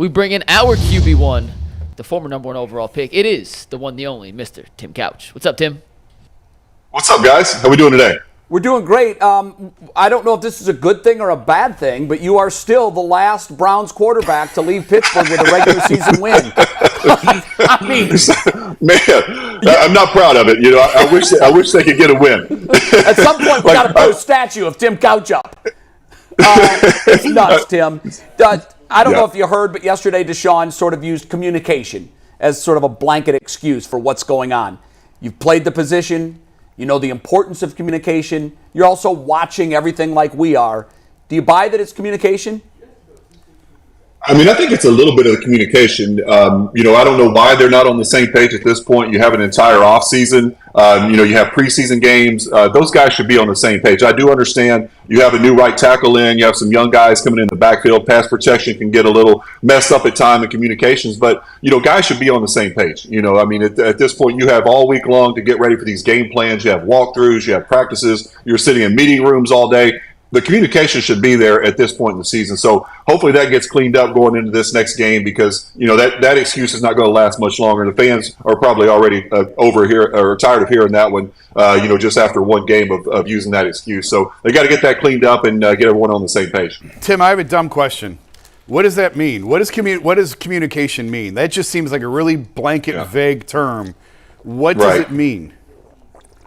we bring in our QB1, the former number 1 overall pick. It is the one, the only, Mr. Tim Couch. What's up, Tim? What's up, guys? How we doing today? We're doing great. I don't know if this is a good thing or a bad thing, but you are still the last Browns quarterback to leave Pittsburgh with a regular season win. I mean, man, I'm not proud of it. You know, I wish they could get a win. At some point, we got to put a statue of Tim Couch up. It's nuts, Tim. I don't know if you heard, but yesterday Deshaun sort of used communication as sort of a blanket excuse for what's going on. You've played the position. You know the importance of communication. You're also watching everything like we are. Do you buy that it's communication? I mean, I think it's a little bit of the communication. You know, I don't know why they're not on the same page at this point. You have an entire offseason. You know, you have preseason games. Those guys should be on the same page. I do understand you have a new right tackle in. You have some young guys coming in the backfield. Pass protection can get a little messed up at time in communications. But, you know, guys should be on the same page. You know, I mean, at this point, you have all week long to get ready for these game plans. You have walkthroughs. You have practices. You're sitting in meeting rooms all day. The communication should be there at this point in the season. So hopefully that gets cleaned up going into this next game because, you know, that excuse is not going to last much longer. The fans are probably already over here or tired of hearing that one, you know, just after one game of using that excuse. So they got to get that cleaned up and get everyone on the same page. Tim, I have a dumb question. What does that mean? What does communication mean? That just seems like a really blanket, vague term. What does it mean?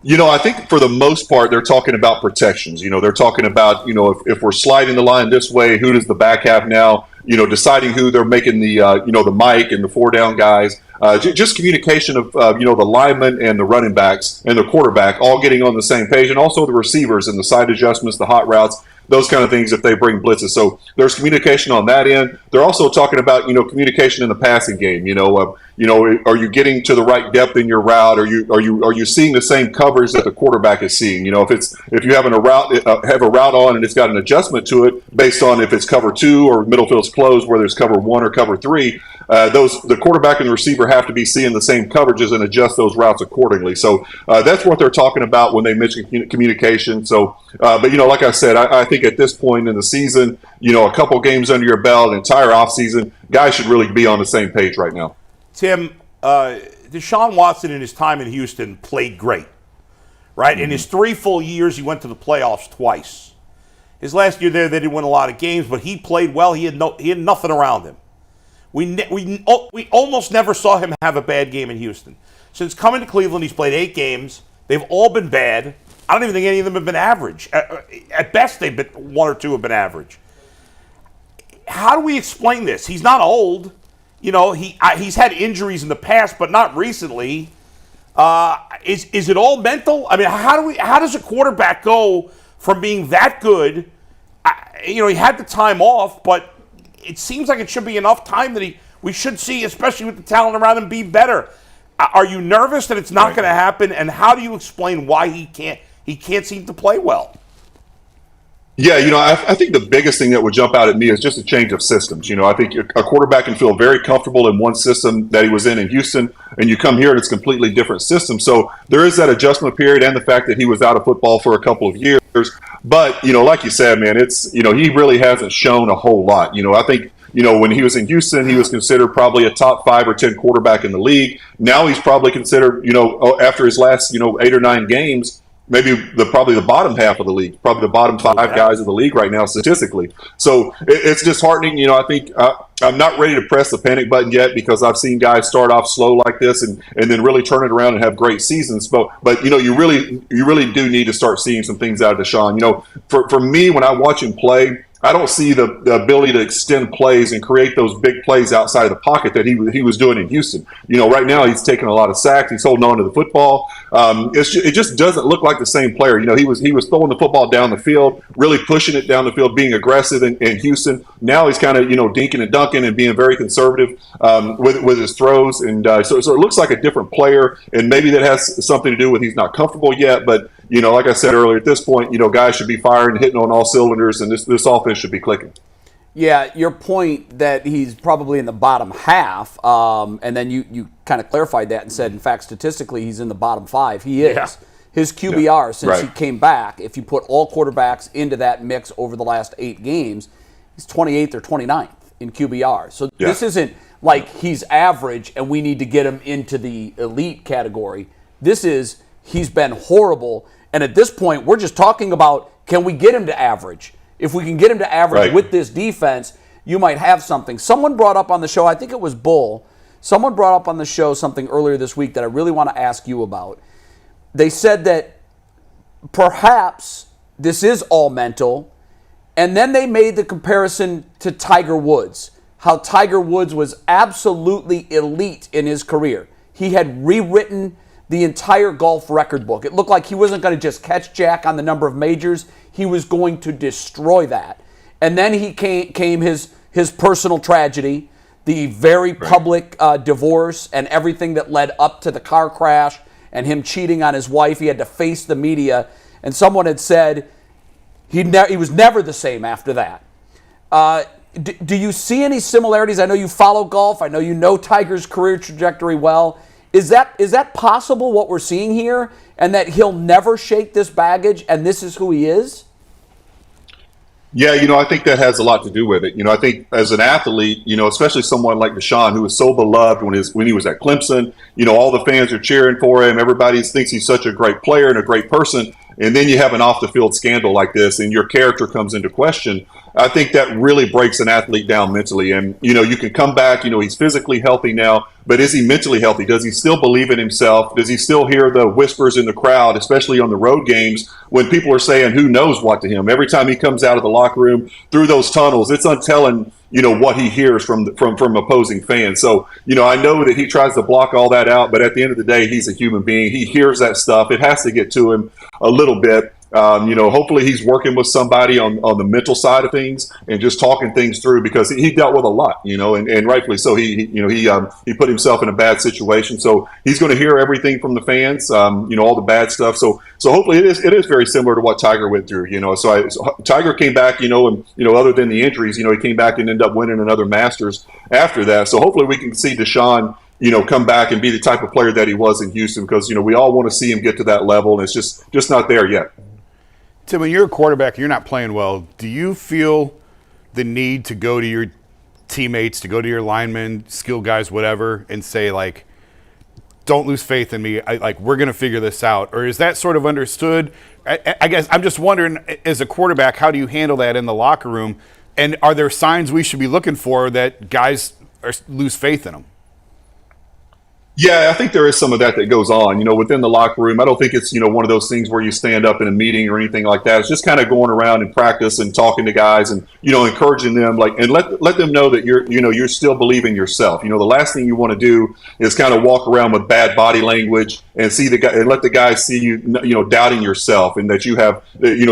You know, I think for the most part, they're talking about protections. You know, they're talking about, you know, if we're sliding the line this way, who does the back have now? You know, deciding who they're making the, you know, the mic and the 4-down guys. Just communication of, you know, the linemen and the running backs and the quarterback all getting on the same page, and also the receivers and the side adjustments, the hot routes, those kind of things if they bring blitzes. So there's communication on that end. They're also talking about, you know, communication in the passing game. You know, are you getting to the right depth in your route? Are you seeing the same coverage that the quarterback is seeing? You know, if you have a route on and it's got an adjustment to it based on if it's cover 2 or middle field's closed, where there's cover 1 or cover 3. The quarterback and the receiver have to be seeing the same coverages and adjust those routes accordingly. So that's what they're talking about when they mention communication. So, but you know, like I said, I think at this point in the season, you know, a couple games under your belt, an entire offseason, guys should really be on the same page right now. Tim, Deshaun Watson in his time in Houston played great, right? In his 3 full years, he went to the playoffs twice. His last year there, they didn't win a lot of games, but he played well. He had nothing around him. We almost never saw him have a bad game in Houston. Since coming to Cleveland, he's played 8 games. They've all been bad. I don't even think any of them have been average. At best, they've been 1 or 2 have been average. How do we explain this? He's not old. You know, he's had injuries in the past, but not recently. Is it all mental? I mean, how does a quarterback go from being that good? You know, he had the time off, but it seems like it should be enough time that we should see, especially with the talent around him, be better. Are you nervous that it's not going to happen? And how do you explain why he can't seem to play well? Yeah, you know, I think the biggest thing that would jump out at me is just a change of systems. You know, I think a quarterback can feel very comfortable in one system that he was in Houston, and you come here and it's a completely different system. So there is that adjustment period and the fact that he was out of football for a couple of years. But, you know, like you said, man, he really hasn't shown a whole lot. You know, I think, you know, when he was in Houston, he was considered probably a top 5 or 10 quarterback in the league. Now he's probably considered, you know, after his last, 8 or 9 games, maybe probably the bottom half of the league, probably the bottom 5 guys of the league right now statistically. So it's disheartening. You know, I think I'm not ready to press the panic button yet because I've seen guys start off slow like this and then really turn it around and have great seasons. But you know, you really do need to start seeing some things out of Deshaun. You know, for me, when I watch him play, I don't see the ability to extend plays and create those big plays outside of the pocket that he was doing in Houston. You know, right now he's taking a lot of sacks. He's holding on to the football. It just doesn't look like the same player. You know, he was throwing the football down the field, really pushing it down the field, being aggressive in Houston. Now he's kind of, you know, dinking and dunking and being very conservative with his throws. And so it looks like a different player. And maybe that has something to do with he's not comfortable yet. But, you know, like I said earlier, at this point, you know, guys should be firing, hitting on all cylinders, and this offense should be clicking. Yeah, your point that he's probably in the bottom half, and then you kind of clarified that and said, in fact, statistically, he's in the bottom 5. He is. Yeah. His QBR since he came back, if you put all quarterbacks into that mix over the last 8 games, he's 28th or 29th. in QBR. So this isn't like he's average and we need to get him into the elite category. This is he's been horrible. And at this point, we're just talking about, can we get him to average? If we can get him to average with this defense, you might have something. Someone brought up on the show, I think it was Bull, someone brought up on the show something earlier this week that I really want to ask you about. They said that perhaps this is all mental, and then they made the comparison to Tiger Woods, how Tiger Woods was absolutely elite in his career. He had rewritten the entire golf record book. It looked like he wasn't going to just catch Jack on the number of majors. He was going to destroy that. And then he came his personal tragedy, the very public divorce and everything that led up to the car crash and him cheating on his wife. He had to face the media. And someone had said he was never the same after that. Do you see any similarities? I know you follow golf. I know you know Tiger's career trajectory well. Is that possible, what we're seeing here, and that he'll never shake this baggage and this is who he is? Yeah, I think that has a lot to do with it. I think as an athlete, especially someone like Deshaun, who was so beloved when he was at Clemson, all the fans are cheering for him. Everybody thinks he's such a great player and a great person. And then you have an off-the-field scandal like this and your character comes into question. I think that really breaks an athlete down mentally. And, you can come back, he's physically healthy now, but is he mentally healthy? Does he still believe in himself? Does he still hear the whispers in the crowd, especially on the road games, when people are saying who knows what to him? Every time he comes out of the locker room through those tunnels, it's untelling, what he hears from opposing fans. So, I know that he tries to block all that out, but at the end of the day, he's a human being. He hears that stuff. It has to get to him a little bit. Hopefully he's working with somebody on the mental side of things and just talking things through, because he dealt with a lot, and rightfully so. He put himself in a bad situation. So he's going to hear everything from the fans, all the bad stuff. So hopefully it is very similar to what Tiger went through, So Tiger came back, and, other than the injuries, he came back and ended up winning another Masters after that. So hopefully we can see Deshaun, come back and be the type of player that he was in Houston, because, we all want to see him get to that level, and it's just not there yet. Tim, when you're a quarterback and you're not playing well, do you feel the need to go to your teammates, to go to your linemen, skill guys, whatever, and say, like, don't lose faith in me, we're going to figure this out? Or is that sort of understood? I guess I'm just wondering, as a quarterback, how do you handle that in the locker room? And are there signs we should be looking for that guys lose faith in them? Yeah, I think there is some of that goes on, within the locker room. I don't think it's, one of those things where you stand up in a meeting or anything like that. It's just kind of going around and practice and talking to guys and, encouraging them, and let them know that you're still believing yourself. The last thing you want to do is kind of walk around with bad body language and see the guy and let the guys see you, doubting yourself, and that you have,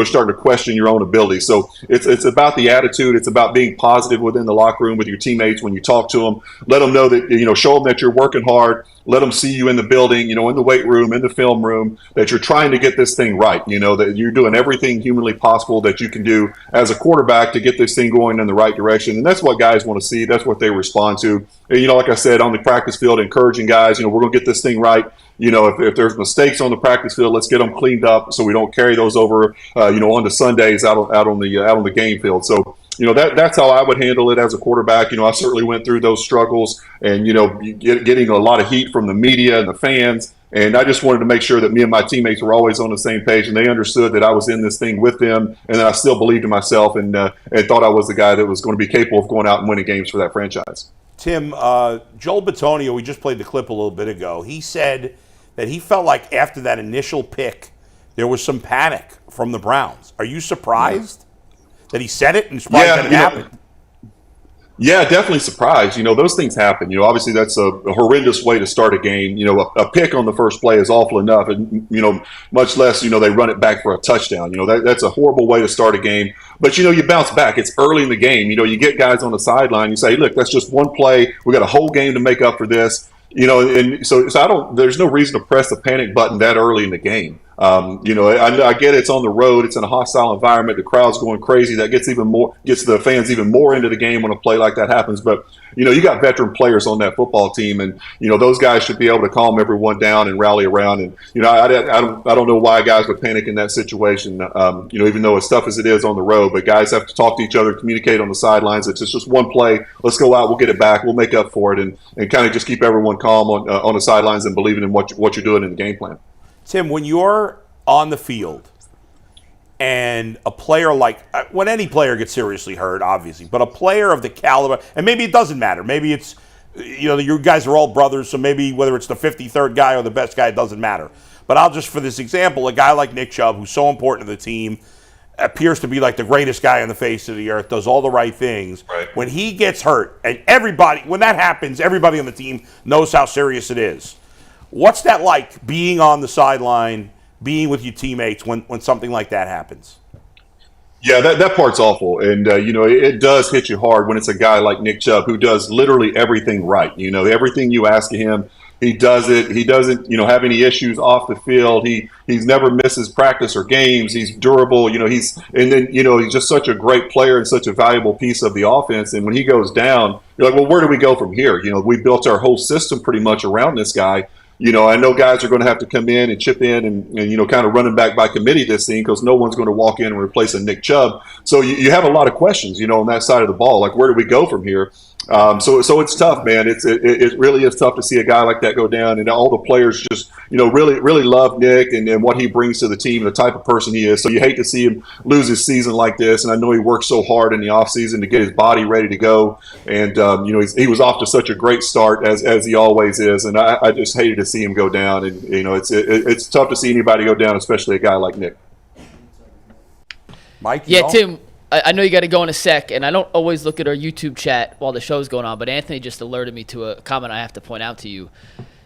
starting to question your own ability. So it's about the attitude. It's about being positive within the locker room with your teammates when you talk to them. Let them know that, show them that you're working hard. Let them see you in the building, in the weight room, in the film room, that you're trying to get this thing right, that you're doing everything humanly possible that you can do as a quarterback to get this thing going in the right direction. And that's what guys want to see. That's what they respond to. And, like I said, on the practice field, encouraging guys, we're going to get this thing right. If there's mistakes on the practice field, let's get them cleaned up so we don't carry those over, onto Sundays out on the game field. So, that's how I would handle it as a quarterback. I certainly went through those struggles and, getting a lot of heat from the media and the fans. And I just wanted to make sure that me and my teammates were always on the same page, and they understood that I was in this thing with them, and that I still believed in myself and thought I was the guy that was going to be capable of going out and winning games for that franchise. Tim, Joel Bitonio, we just played the clip a little bit ago. He said that he felt like after that initial pick, there was some panic from the Browns. Are you surprised that he said it and surprised that it happened? Yeah, definitely surprised. Those things happen. Obviously that's a horrendous way to start a game. A pick on the first play is awful enough, and much less they run it back for a touchdown. That's a horrible way to start a game. But you bounce back. It's early in the game. You get guys on the sideline. You say, look, that's just one play. We got a whole game to make up for this. And so there's no reason to press the panic button that early in the game. I get it's on the road. It's in a hostile environment. The crowd's going crazy. That gets the fans even more into the game when a play like that happens. But, you got veteran players on that football team, and, those guys should be able to calm everyone down and rally around. And, I don't know why guys would panic in that situation, even though as tough as it is on the road. But guys have to talk to each other, communicate on the sidelines. It's just one play. Let's go out. We'll get it back. We'll make up for it, and kind of just keep everyone calm on the sidelines and believing in what you're doing in the game plan. Tim, when you're on the field and a player when any player gets seriously hurt, obviously, but a player of the caliber, and maybe it doesn't matter. Maybe it's, you guys are all brothers, so maybe whether it's the 53rd guy or the best guy, it doesn't matter. But I'll just, for this example, a guy like Nick Chubb, who's so important to the team, appears to be like the greatest guy on the face of the earth, does all the right things. Right. When he gets hurt, and when that happens, everybody on the team knows how serious it is. What's that like, being on the sideline, being with your teammates when something like that happens? Yeah, that part's awful. And, it does hit you hard when it's a guy like Nick Chubb who does literally everything right. Everything you ask of him, he does it. He doesn't, have any issues off the field. He's never misses practice or games. He's durable. He's just such a great player and such a valuable piece of the offense. And when he goes down, you're like, well, where do we go from here? We built our whole system pretty much around this guy. I know guys are going to have to come in and chip in and kind of running back by committee this thing, because no one's going to walk in and replace a Nick Chubb. So you have a lot of questions, on that side of the ball. Like, where do we go from here? So it's tough, man. It really is tough to see a guy like that go down, and all the players just really love Nick and what he brings to the team, the type of person he is. So you hate to see him lose his season like this. And I know he worked so hard in the offseason to get his body ready to go, and he was off to such a great start as he always is. And I just hated to see him go down. And it's tough to see anybody go down, especially a guy like Nick. Mike, yeah, Tim. I know you got to go in a sec, and I don't always look at our YouTube chat while the show's going on, but Anthony just alerted me to a comment I have to point out to you.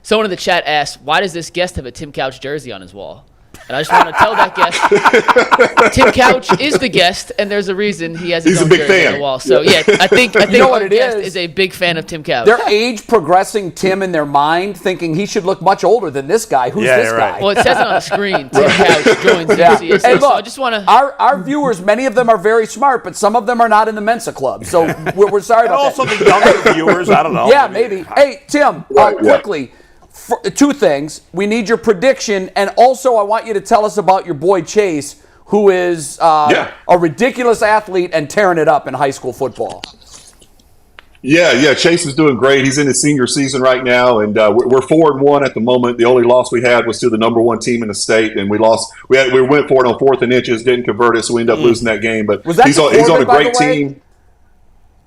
Someone in the chat asked, why does this guest have a Tim Couch jersey on his wall? And I just want to tell that guest, Tim Couch is the guest, and there's a reason he has his own jersey on the wall. So, yeah, I think you know what our it guest is? is a big fan of Tim Couch. They're age progressing Tim in their mind, thinking he should look much older than this guy. Who's this guy? Well, it says it on the screen. Tim Couch joins UCSC. Hey, look, so I just want to. Our viewers, many of them are very smart, but some of them are not in the Mensa Club. So we're sorry about also that. the younger viewers, I don't know. Yeah, maybe. Hey, Tim, quickly. Two things. We need your prediction, and also I want you to tell us about your boy Chase, who is a ridiculous athlete and tearing it up in high school football. Yeah. Chase is doing great. He's in his senior season right now, and we're 4-1 at the moment. The only loss we had was to the number one team in the state, and we lost. We went for it on 4th and inches, didn't convert it, so we ended up losing that game. But he's on a great team.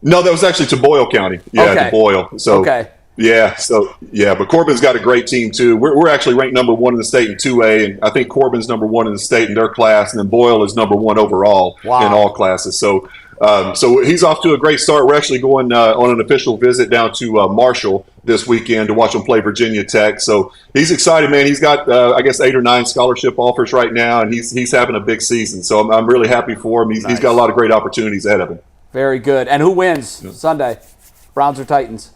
No, that was actually to Boyle County. Yeah, to Boyle. So. Okay. But Corbin's got a great team too. We're actually ranked number 1 in the state in 2A, and I think Corbin's number 1 in the state in their class, and then Boyle is number 1 overall in all classes. So he's off to a great start. We're actually going on an official visit down to Marshall this weekend to watch him play Virginia Tech. So he's excited, man. He's got, I guess, 8 or 9 scholarship offers right now, and he's having a big season. So I'm really happy for him. He's got a lot of great opportunities ahead of him. Very good. And who wins Sunday? Browns or Titans?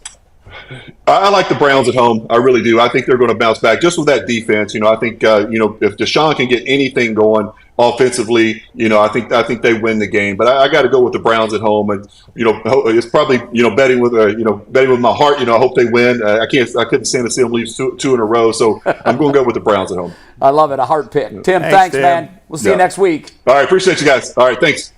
I like the Browns at home. I really do. I think they're going to bounce back just with that defense. I think if Deshaun can get anything going offensively, I think they win the game. But I got to go with the Browns at home, and it's probably betting with my heart. I hope they win. I couldn't stand to see them lose two in a row, so I'm going to go with the Browns at home. I love it. A heart pick. Tim, thanks, man. We'll see you next week. All right, appreciate you guys. All right, thanks.